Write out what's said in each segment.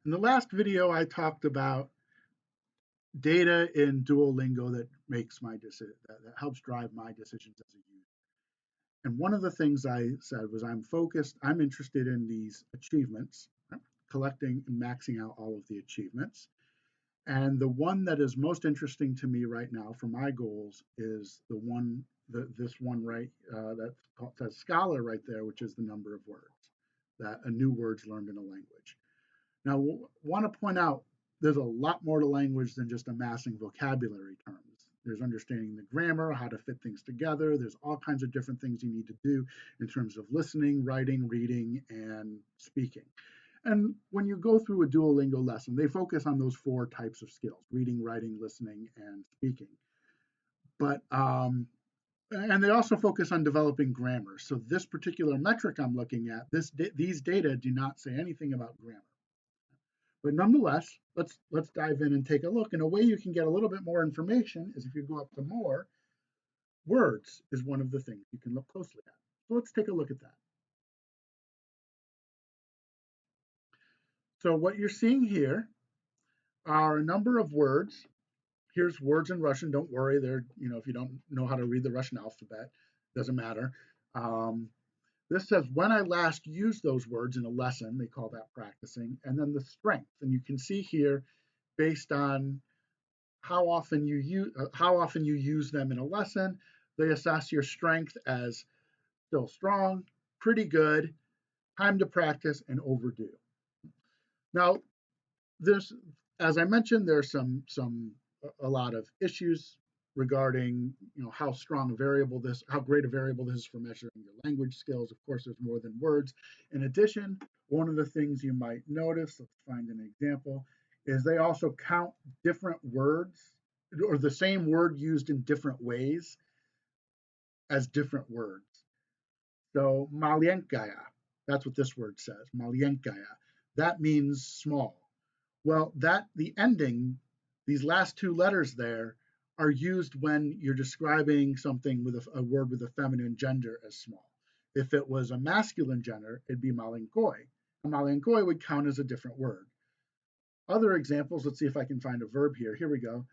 In the last video, I talked about data in Duolingo that makes my decision, that helps drive my decisions as a user. And one of the things I said was I'm interested in these achievements, collecting and maxing out all of the achievements. And the one that is most interesting to me right now for my goals is this one right that's called says scholar right there, which is the number of words that a new words learned in a language. Now, want to point out there's a lot more to language than just amassing vocabulary terms. There's understanding the grammar, how to fit things together. There's all kinds of different things you need to do in terms of listening, writing, reading, and speaking. And when you go through a Duolingo lesson, they focus on those four types of skills: reading, writing, listening, and speaking. But and they also focus on developing grammar. So this particular metric I'm looking at, these data do not say anything about grammar. But nonetheless, let's dive in and take a look. And a way you can get a little bit more information is if you go up to more, words is one of the things you can look closely at. So let's take a look at that. So what you're seeing here are a number of words. Here's words in Russian. Don't worry, they're, if you don't know how to read the Russian alphabet, doesn't matter. This says when I last used those words in a lesson, they call that practicing, and then the strength. And you can see here, based on how often you use them in a lesson, they assess your strength as still strong, pretty good, time to practice, and overdue. Now, there's, as I mentioned, there's a lot of issues regarding how great a variable this is for measuring your language skills. Of course, there's more than words. In addition, one of the things you might notice, let's find an example, is they also count different words or the same word used in different ways as different words. So malienkaya, that's what this word says, malienkaya. That means small. Well, the ending, these last two letters there, are used when you're describing something with a word with a feminine gender as small. If it was a masculine gender, it'd be malenkoi. A malenkoi would count as a different word. Other examples, let's see if I can find a verb here. Here we go.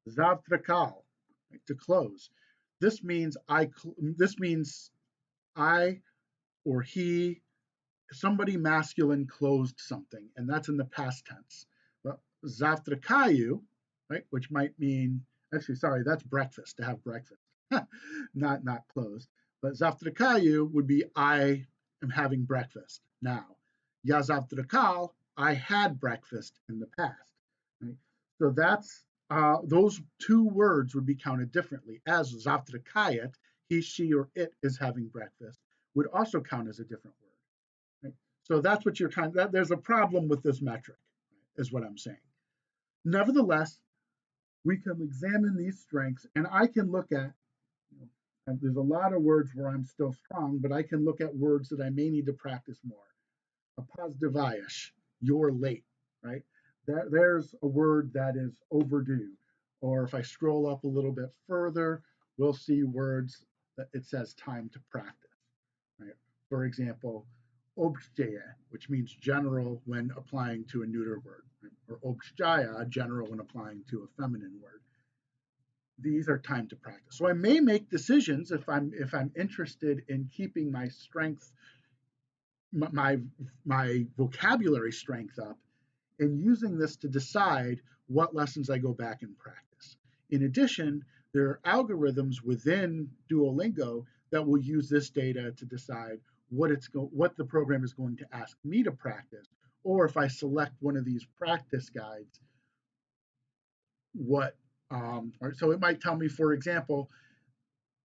Zavtrakal, to close. This means I or he, somebody masculine closed something, and that's in the past tense. Well, zavtrakayu, right, which might mean, actually, sorry, that's breakfast, to have breakfast, not closed. But zavtrakayu would be I am having breakfast now. Ya zavtrakal, I had breakfast in the past. Right? So that's those two words would be counted differently. As zavtrakayet, he, she, or it is having breakfast, would also count as a different word. Right? So that's what you're there's a problem with this metric, is what I'm saying. Nevertheless, we can examine these strengths, and I can look at, and there's a lot of words where I'm still strong, but I can look at words that I may need to practice more. Opozdaviash, you're late, right? There's a word that is overdue. Or if I scroll up a little bit further, we'll see words that it says time to practice, right? For example, objaya, which means general when applying to a neuter word, right? Or objaya, general when applying to a feminine word. These are time to practice. So I may make decisions if I'm interested in keeping my strength, my vocabulary strength up, and using this to decide what lessons I go back and practice. In addition, there are algorithms within Duolingo that will use this data to decide what the program is going to ask me to practice, or if I select one of these practice guides, so it might tell me, for example,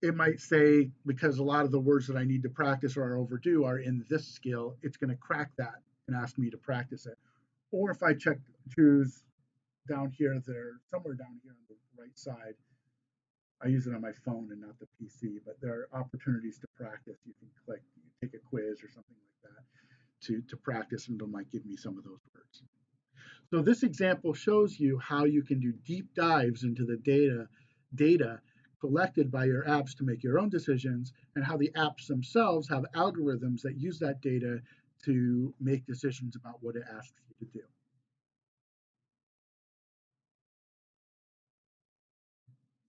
it might say, because a lot of the words that I need to practice or are overdue are in this skill, it's going to crack that and ask me to practice it. Or if I choose down here, somewhere down here on the right side, I use it on my phone and not the PC, but there are opportunities to practice. You can click, you take a quiz or something like that to practice, and it might give me some of those words. So this example shows you how you can do deep dives into the data collected by your apps to make your own decisions, and how the apps themselves have algorithms that use that data to make decisions about what it asks you to do.